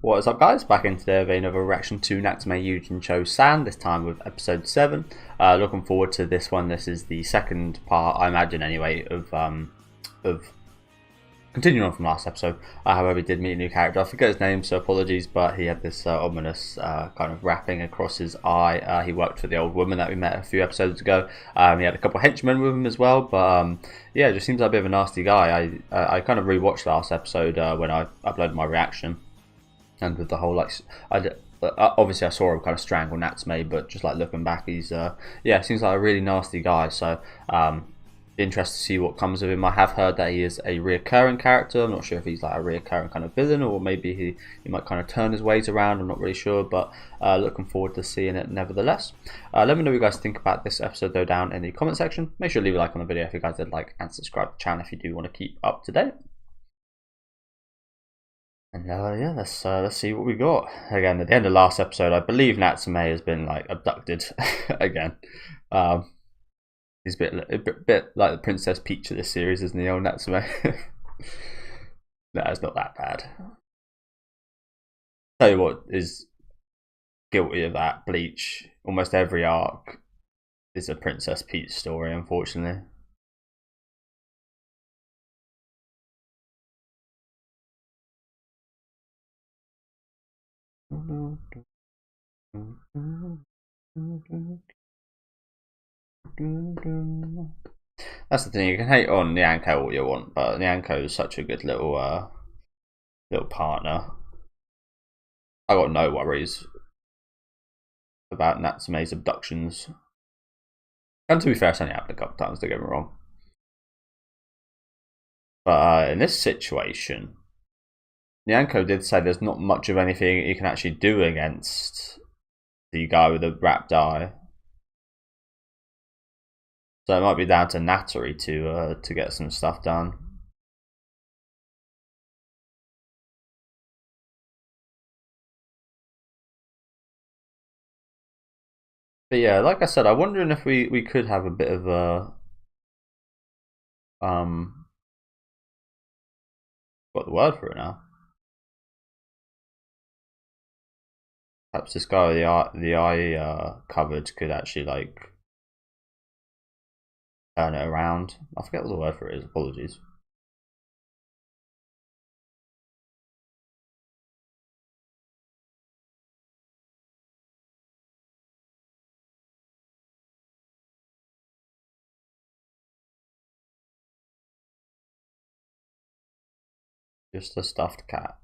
What is up, guys? Back in today with another reaction to Natsume Yuujinchou San, this time with episode 7. Looking forward to this one. This is the second part, I imagine anyway, of continuing on from last episode. However, we did meet a new character. I forget his name, so apologies, but he had this ominous kind of wrapping across his eye. He worked for the old woman that we met a few episodes ago. He had a couple of henchmen with him as well, but yeah, just seems like a bit of a nasty guy. I kind of rewatched last episode when I uploaded my reaction. And with the whole, like, obviously I saw him kind of strangle Natsume, but just like looking back, he's yeah, seems like a really nasty guy. So interested to see what comes of him. I have heard that he is a reoccurring character. I'm not sure if he's like a reoccurring kind of villain, or maybe he might kind of turn his ways around. I'm not really sure, but looking forward to seeing it nevertheless. Let me know what you guys think about this episode though down in the comment section. Make sure to leave a like on the video if you guys did like, and subscribe to the channel if you do want to keep up to date. And yeah, let's see what we got. Again, at the end of last episode, I believe Natsume has been like abducted again. He's a bit like the Princess Peach of this series, isn't he, old Natsume? No, it's not that bad. Tell you what is guilty of that, Bleach. Almost every arc is a Princess Peach story, unfortunately. That's the thing, you can hate on Nyanko all you want, but Nyanko is such a good little partner. I got no worries about Natsume's abductions. And to be fair, it's only happened a couple times, don't get me wrong. But in this situation, Nyanko did say there's not much of anything you can actually do against the guy with the wrapped eye. So it might be down to Naturi to get some stuff done. But yeah, like I said, I'm wondering if we could have a bit of a got the word for it now. Perhaps this guy with the eye covered could actually like turn it around. I forget what the word for it is. Apologies. Just a stuffed cat.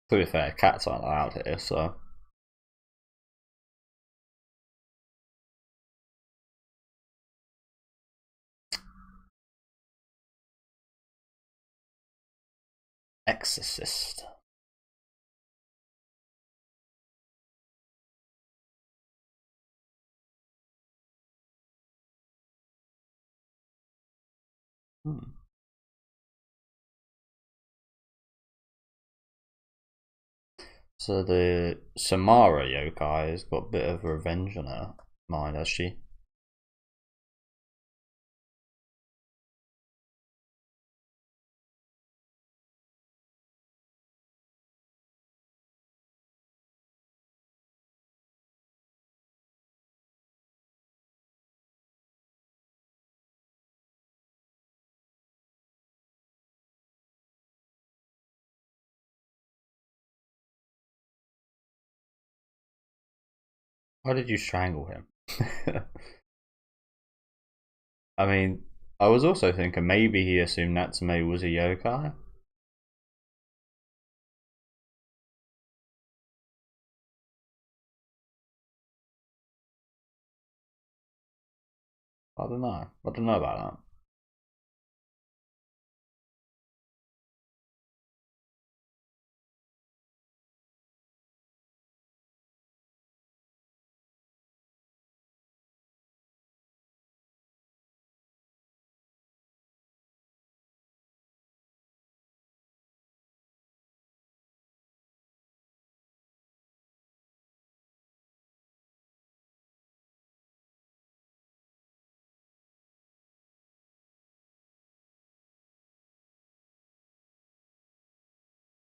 To be fair, cats aren't allowed here, so. Exorcist. So the Samara yokai has got a bit of revenge on her mind, has she? Why did you strangle him? I mean, I was also thinking maybe he assumed Natsume was a yokai. I don't know. I don't know about that.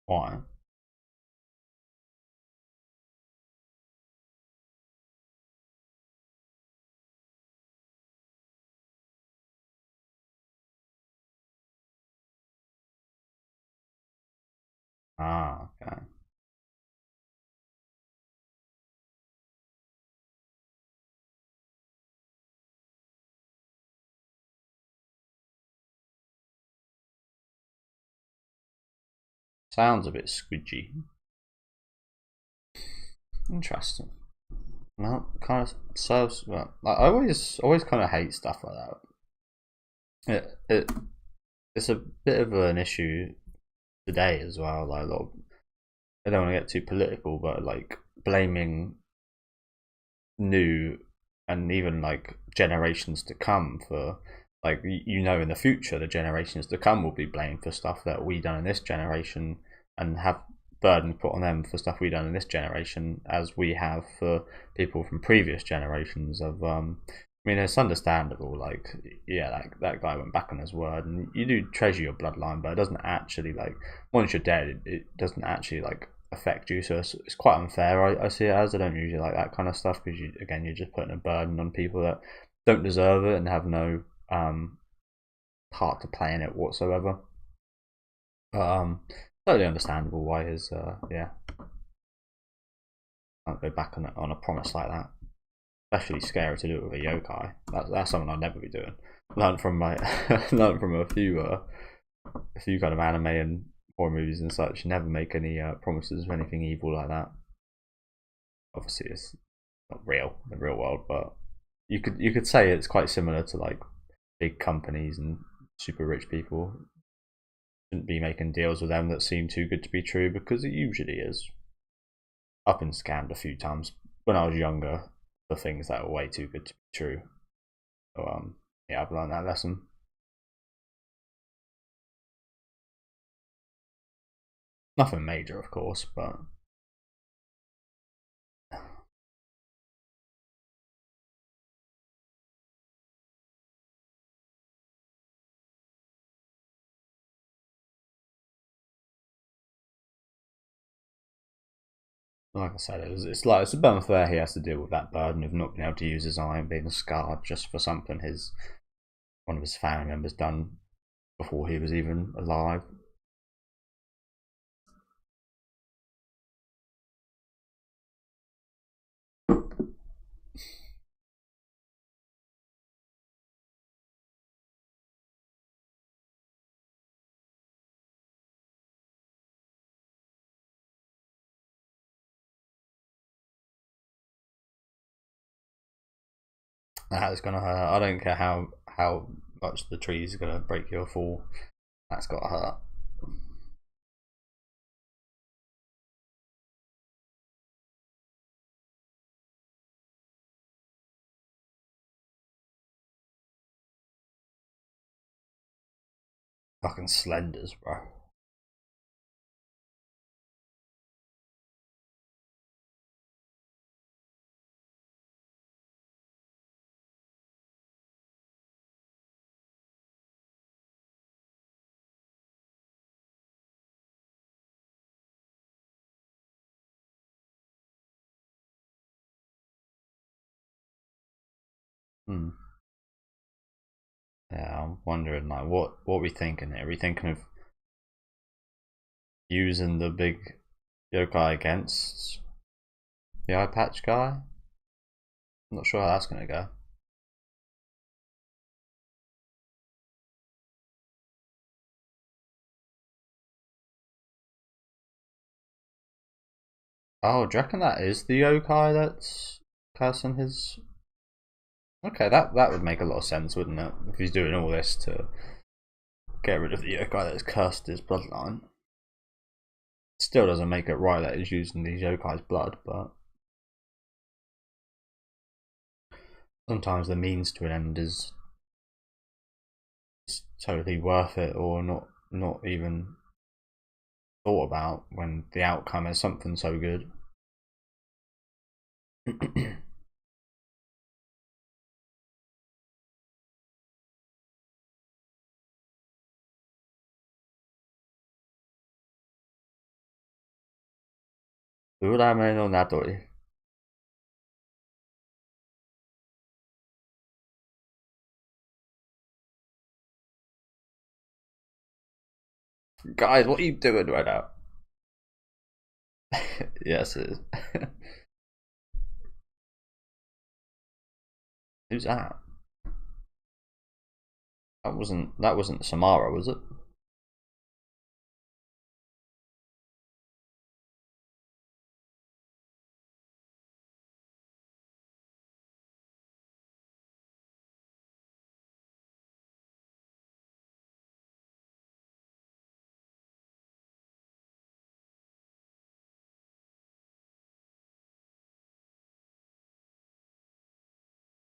Why? Ah, okay. Sounds a bit squidgy. Interesting. Well, kind of serves. Well, I always kind of hate stuff like that. It's a bit of an issue today as well. Like a lot of, I don't want to get too political, but like blaming new and even like generations to come for, like, you know, in the future the generations to come will be blamed for stuff that we done in this generation, and have burden put on them for stuff we done in this generation, as we have for people from previous generations of I mean, it's understandable. Like, yeah, that guy went back on his word, and you do treasure your bloodline, but it doesn't actually, like, once you're dead, it doesn't actually like affect you. So it's quite unfair. I see it as. I don't usually like that kind of stuff because again, you're just putting a burden on people that don't deserve it and have no part to play in it whatsoever. But totally understandable why his yeah, can't go back on a promise like that. Especially scary to do it with a yokai. That's something I'd never be doing. Learned from my learned from a few kind of anime and horror movies and such. Never make any promises of anything evil like that. Obviously, it's not real in the real world, but you could say it's quite similar to like big companies and super rich people. Shouldn't be making deals with them that seem too good to be true, because it usually is. I've been scammed a few times when I was younger for things that are way too good to be true. So yeah, I've learned that lesson. Nothing major, of course, but like I said, it's a bit unfair he has to deal with that burden of not being able to use his eye and being scarred just for something his one of his family members done before he was even alive. That is gonna hurt. I don't care how much the trees are gonna break your fall. That's gotta hurt. Fucking slenders, bro. Hmm. Yeah, I'm wondering like what we thinking here. Are we thinking of using the big yokai against the eye patch guy? I'm not sure how that's gonna go. Oh, do you reckon that is the yokai that's cursing his Okay, that would make a lot of sense, wouldn't it? If he's doing all this to get rid of the yokai that's cursed his bloodline. Still doesn't make it right that he's using these yokai's blood, but sometimes the means to an end is totally worth it, or not even thought about when the outcome is something so good. Urame no Natori. Guys, what are you doing right now? Yes, it is. Who's that? That wasn't Samara, was it?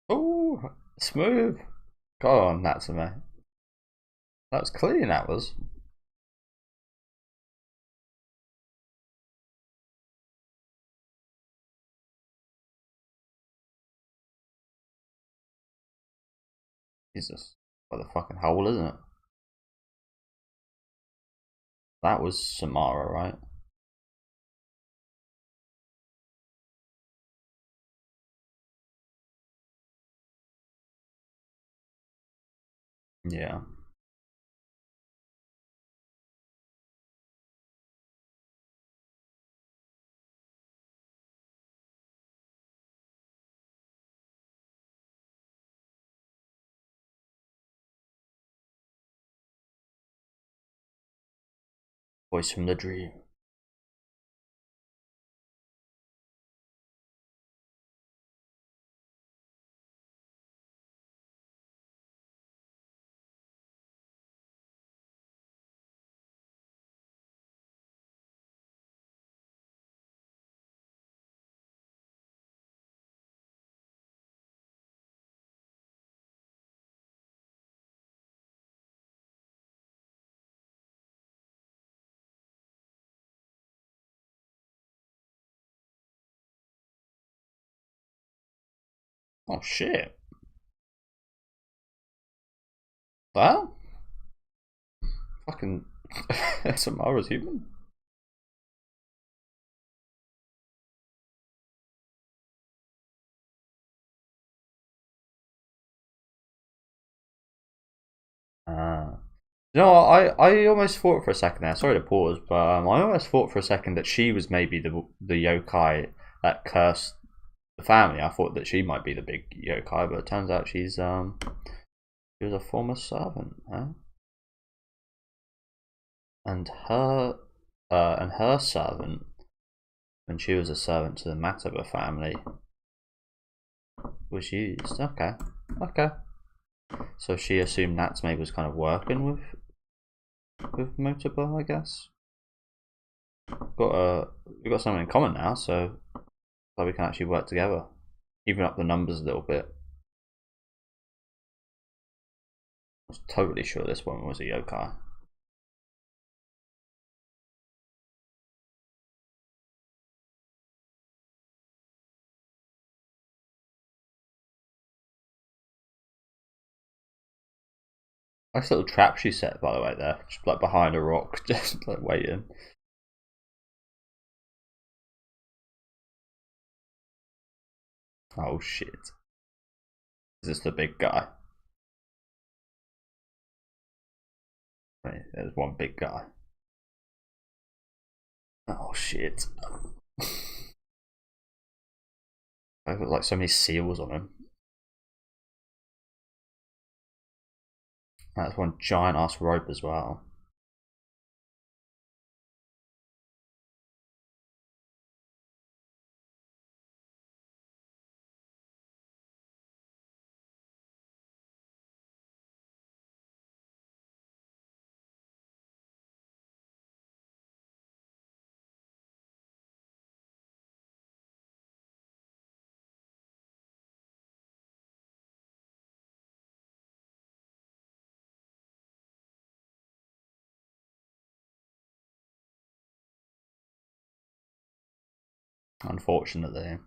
Oh, smooth. Go on, Natsume. That was clean. That was. Jesus, what the fucking hole, isn't it? That was Samara, right? Yeah. Voice from the dream. Oh shit. That? Fucking Samara's human? Ah. No, I almost thought for a second there. Sorry to pause, but I almost thought for a second that she was maybe the yokai that cursed the family. I thought that she might be the big yokai, but it turns out she was a former servant, huh? And her servant, when she was a servant to the Mataba family, was used. Okay, okay. So she assumed Natsume was kind of working with Motaba, I guess. We've got something in common now, so we can actually work together, even up the numbers a little bit. I was totally sure this one was a yokai. Nice little trap she set, by the way, there, just like behind a rock, just like waiting. Oh shit! Is this the big guy? Wait, there's one big guy. Oh shit! I've got like so many seals on him. That's one giant ass rope as well. unfortunately.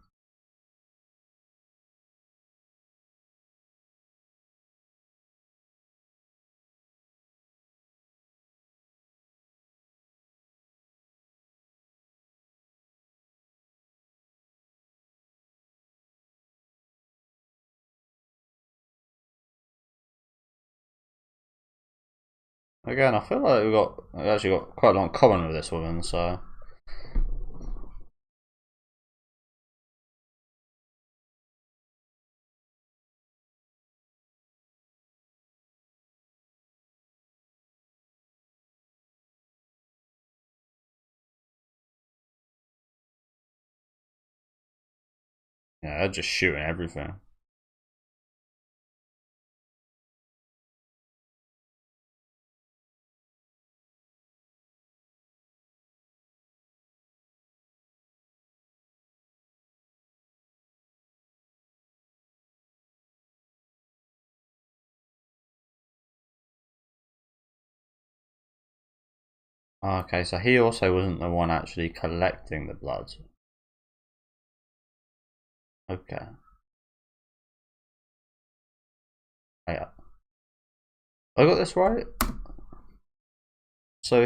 Again, I feel like we actually got quite a lot in common with this woman, so. Yeah, they're just shooting everything. Okay, so he also wasn't the one actually collecting the blood. Okay. Yeah. I got this right? So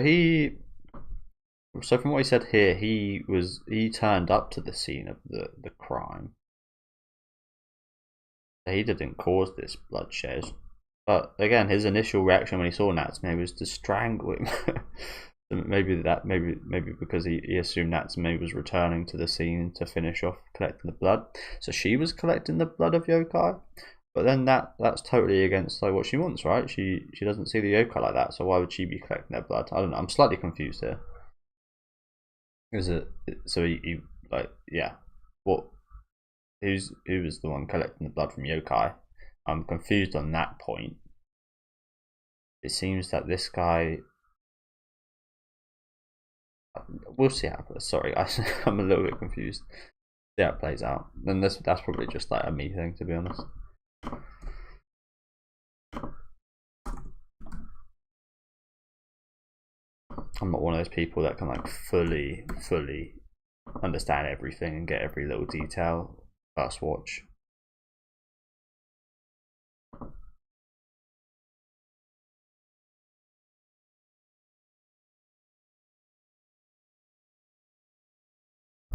from what he said here, he turned up to the scene of the crime. He didn't cause this bloodshed. But again, his initial reaction when he saw Natsume was to strangle him. maybe because he assumed Natsume was returning to the scene to finish off collecting the blood. So she was collecting the blood of yokai. But then that's totally against like what she wants, right? She doesn't see the yokai like that, so why would she be collecting their blood? I don't know. I'm slightly confused here. Is it so? He like yeah. What? Who was the one collecting the blood from yokai? I'm confused on that point. It seems that this guy. We'll see how. Sorry, I'm a little bit confused. See how it plays out. And that's probably just like a me thing, to be honest. I'm not one of those people that can like fully understand everything and get every little detail first watch.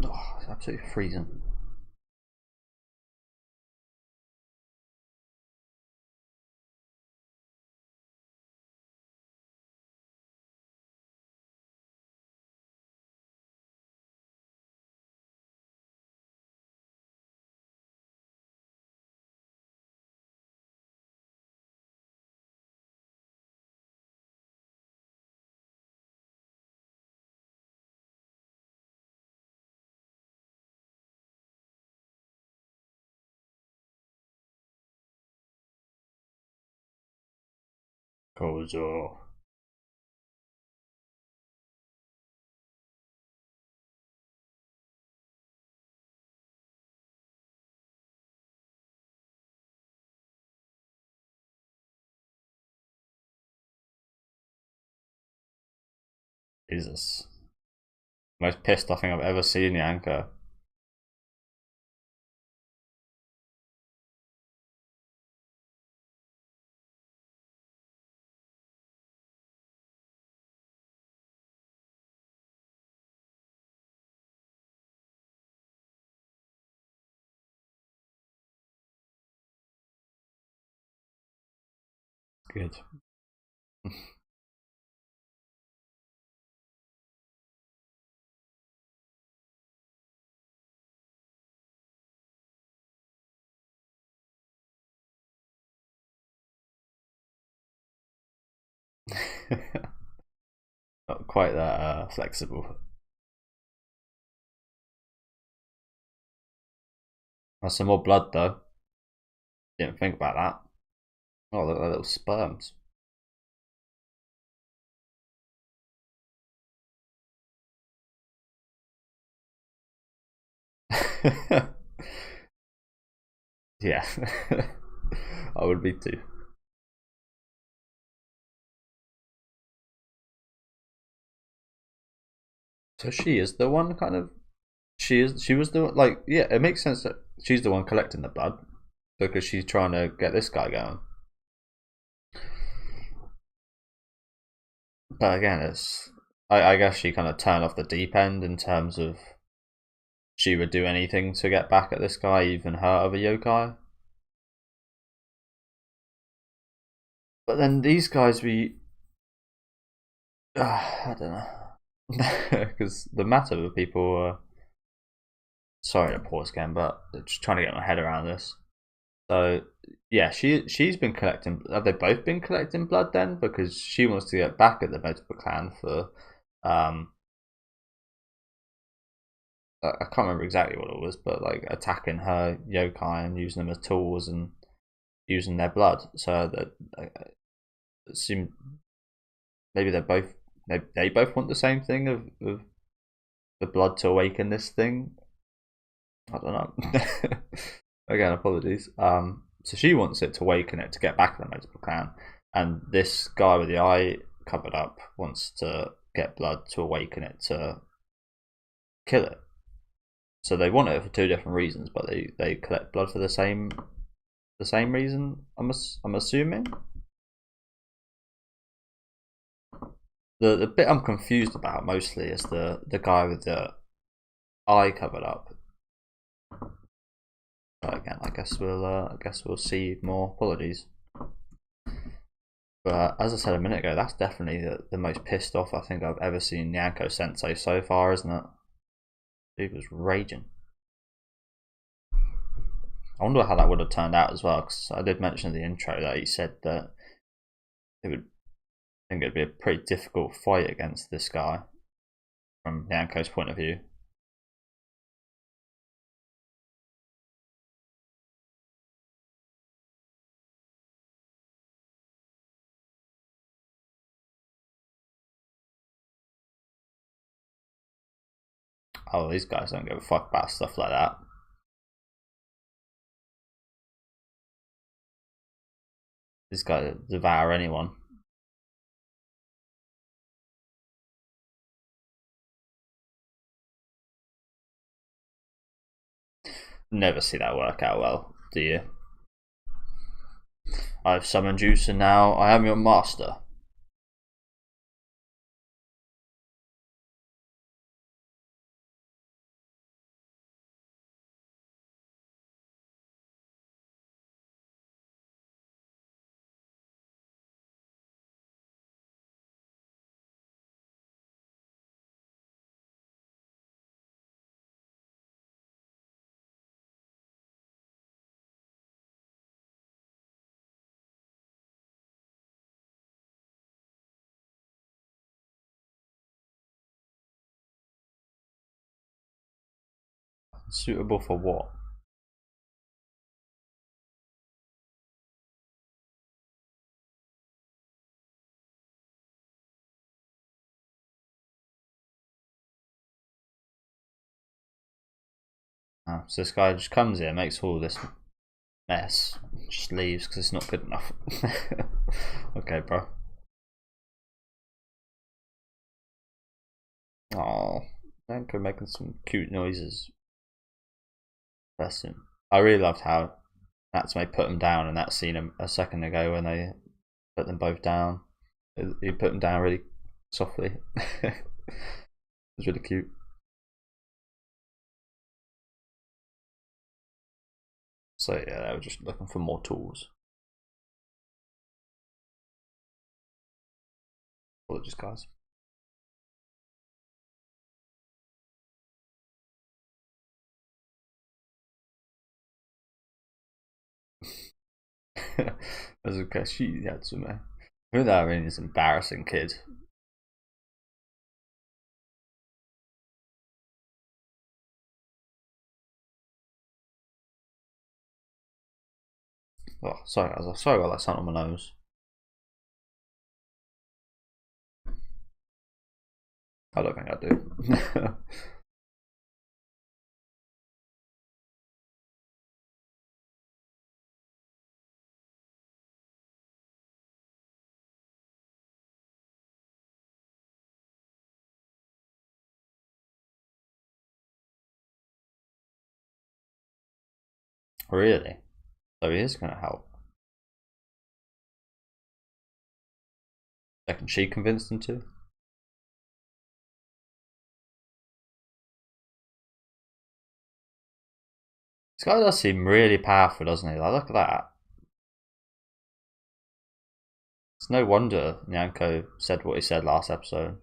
Oh, it's absolutely freezing. Kozo. Jesus. Most pissed off thing I've ever seen the anchor. Good. Not quite that flexible. That's some more blood though. Didn't think about that. Oh, look at little sperms. Yeah, I would be too. So she is the one kind of. She was the like. Yeah, it makes sense that she's the one collecting the blood because she's trying to get this guy going. But again, it's I guess she kind of turned off the deep end in terms of she would do anything to get back at this guy, even hurt other yokai. But then these guys, I don't know, because the matter with people. Sorry to pause again, but just trying to get my head around this. So yeah, she's been collecting. Have they both been collecting blood then? Because she wants to get back at the Motoba clan for I can't remember exactly what it was, but like attacking her yokai and using them as tools and using their blood. So that it seemed maybe they both want the same thing of the blood to awaken this thing. I don't know. Again, apologies. So she wants it to awaken it to get back to the Motoba clan, and this guy with the eye covered up wants to get blood to awaken it to kill it. So they want it for two different reasons, but they collect blood for the same reason. I'm assuming. The bit I'm confused about mostly is the guy with the eye covered up. But again, I guess we'll see more. Apologies. But as I said a minute ago, that's definitely the most pissed off I think I've ever seen Nyanko Sensei so far, isn't it? Dude was raging. I wonder how that would have turned out as well, because I did mention in the intro that he said that I think it'd be a pretty difficult fight against this guy from Nyanko's point of view. Oh, these guys don't give a fuck about stuff like that. These guys devour anyone. Never see that work out well, do you? I've summoned you, so now I am your master. Suitable for what? Oh, so this guy just comes here, makes all this mess, just leaves because it's not good enough. Okay, bro. Oh, thank you, making some cute noises. Bless him. I really loved how Natsume put them down in that scene a second ago when they put them both down. He put them down really softly. It was really cute. So yeah, they were just looking for more tools. Apologies, guys. That's okay. She Natsume. Who that really is embarrassing kid. Oh, sorry, sorry about that sound on my nose. I don't think I do. Really? So he is going to help. Second, she convinced him to. This guy does seem really powerful, doesn't he? Like, look at that. It's no wonder Nyanko said what he said last episode.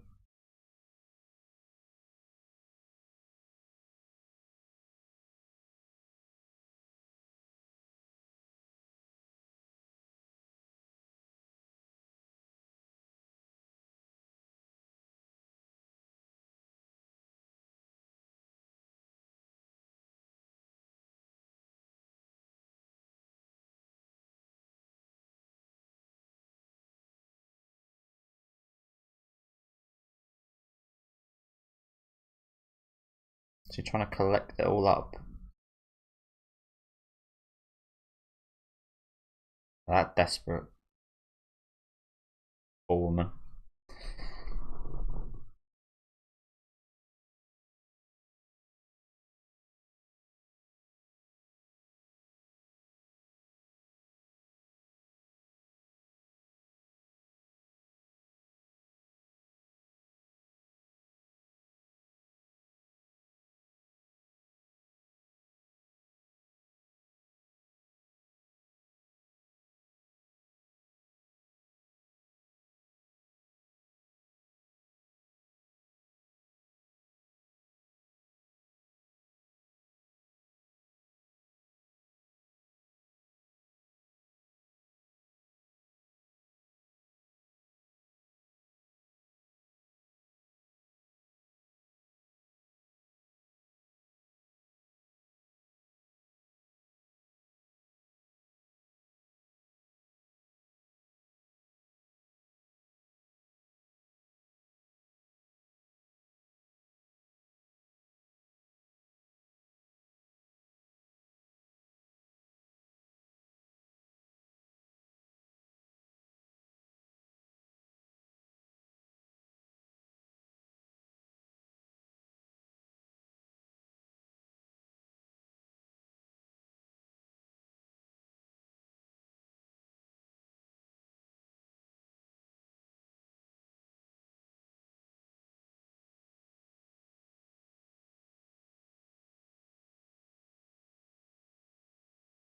Is he trying to collect it all up? That desperate. Poor woman.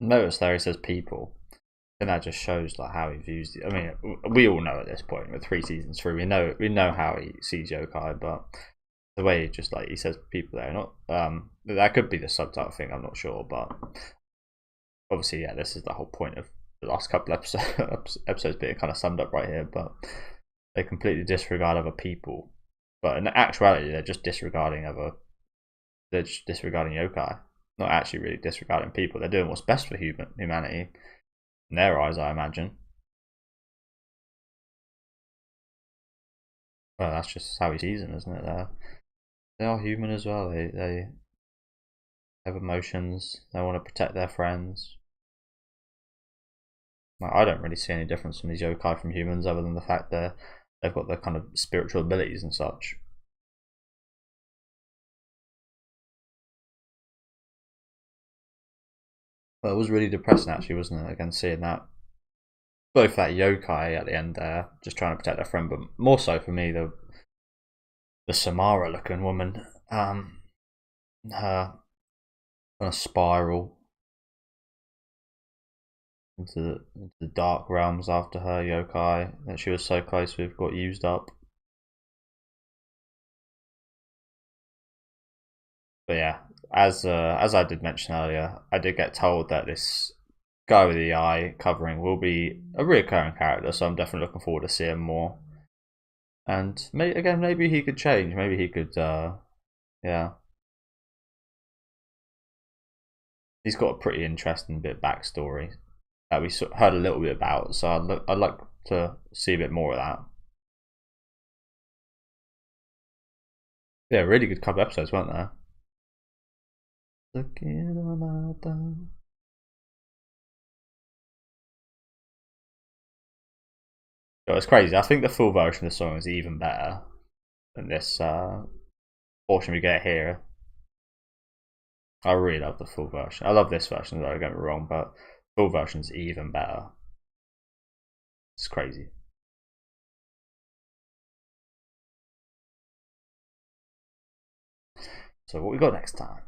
Notice there he says people. And that just shows like how he views it. I mean, we all know at this point, with 3 seasons through, we know how he sees yokai, but the way he just like he says people there, not that could be the subtitle thing. I'm not sure, but obviously, yeah, this is the whole point of the last couple episodes being kind of summed up right here. But they completely disregard other people, but in actuality, they're just disregarding They're just disregarding yokai, not actually really disregarding people. They're doing what's best for humanity. In their eyes, I imagine. Well, that's just how he sees them, isn't it? They are human as well. They have emotions. They want to protect their friends. Like, I don't really see any difference from these yokai from humans, other than the fact that they've got their kind of spiritual abilities and such. But it was really depressing, actually, wasn't it? Again, seeing that both that yokai at the end there, just trying to protect their friend, but more so for me the Samara looking woman, her on a spiral into the dark realms after her yokai that she was so close with got used up. But yeah, as I did mention earlier, I did get told that this guy with the eye covering will be a reoccurring character, so I'm definitely looking forward to seeing more. And maybe he could change. Maybe he could, yeah. He's got a pretty interesting bit of backstory that we heard a little bit about, so I'd like to see a bit more of that. Yeah, really good couple episodes, weren't there? It's crazy. I think the full version of the song is even better than this portion we get here. I really love the full version. I love this version, don't get me wrong, but full version's even better. It's crazy. So what we got next time?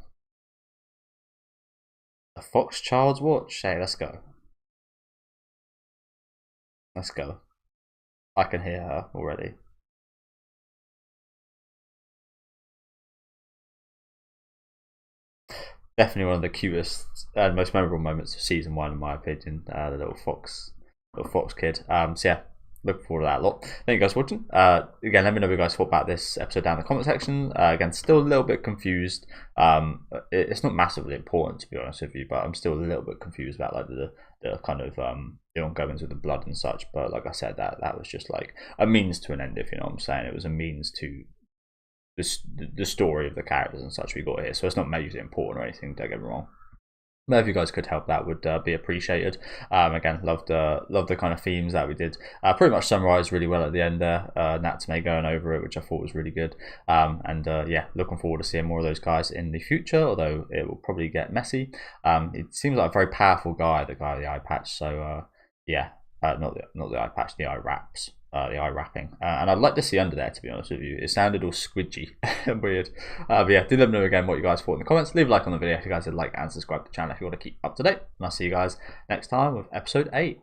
A Fox Child's Watch. Hey, let's go. Let's go. I can hear her already. Definitely one of the cutest and most memorable moments of season 1, in my opinion. The little fox kid. So yeah, looking forward to that a lot. Thank you guys for watching. Again, let me know what you guys thought about this episode down in the comment section. Again, still a little bit confused. It's not massively important, to be honest with you, but I'm still a little bit confused about like the kind of the ongoings with the blood and such. But like I said, that was just like a means to an end, if you know what I'm saying. It was a means to the story of the characters and such we got here, so it's not majorly important or anything, don't get me wrong. But if you guys could help, that would be appreciated. Again, love the kind of themes that we did. Pretty much summarised really well at the end there. Natsume going over it, which I thought was really good. Yeah, looking forward to seeing more of those guys in the future, although it will probably get messy. It seems like a very powerful guy, the guy with the eye patch. So yeah, not the eye patch, the eye wraps. The eye wrapping, and I'd like to see under there, to be honest with you. It sounded all squidgy and weird. But yeah, do let me know again what you guys thought in the comments. Leave a like on the video if you guys would like, and subscribe to the channel if you want to keep up to date. And I'll see you guys next time with episode 8.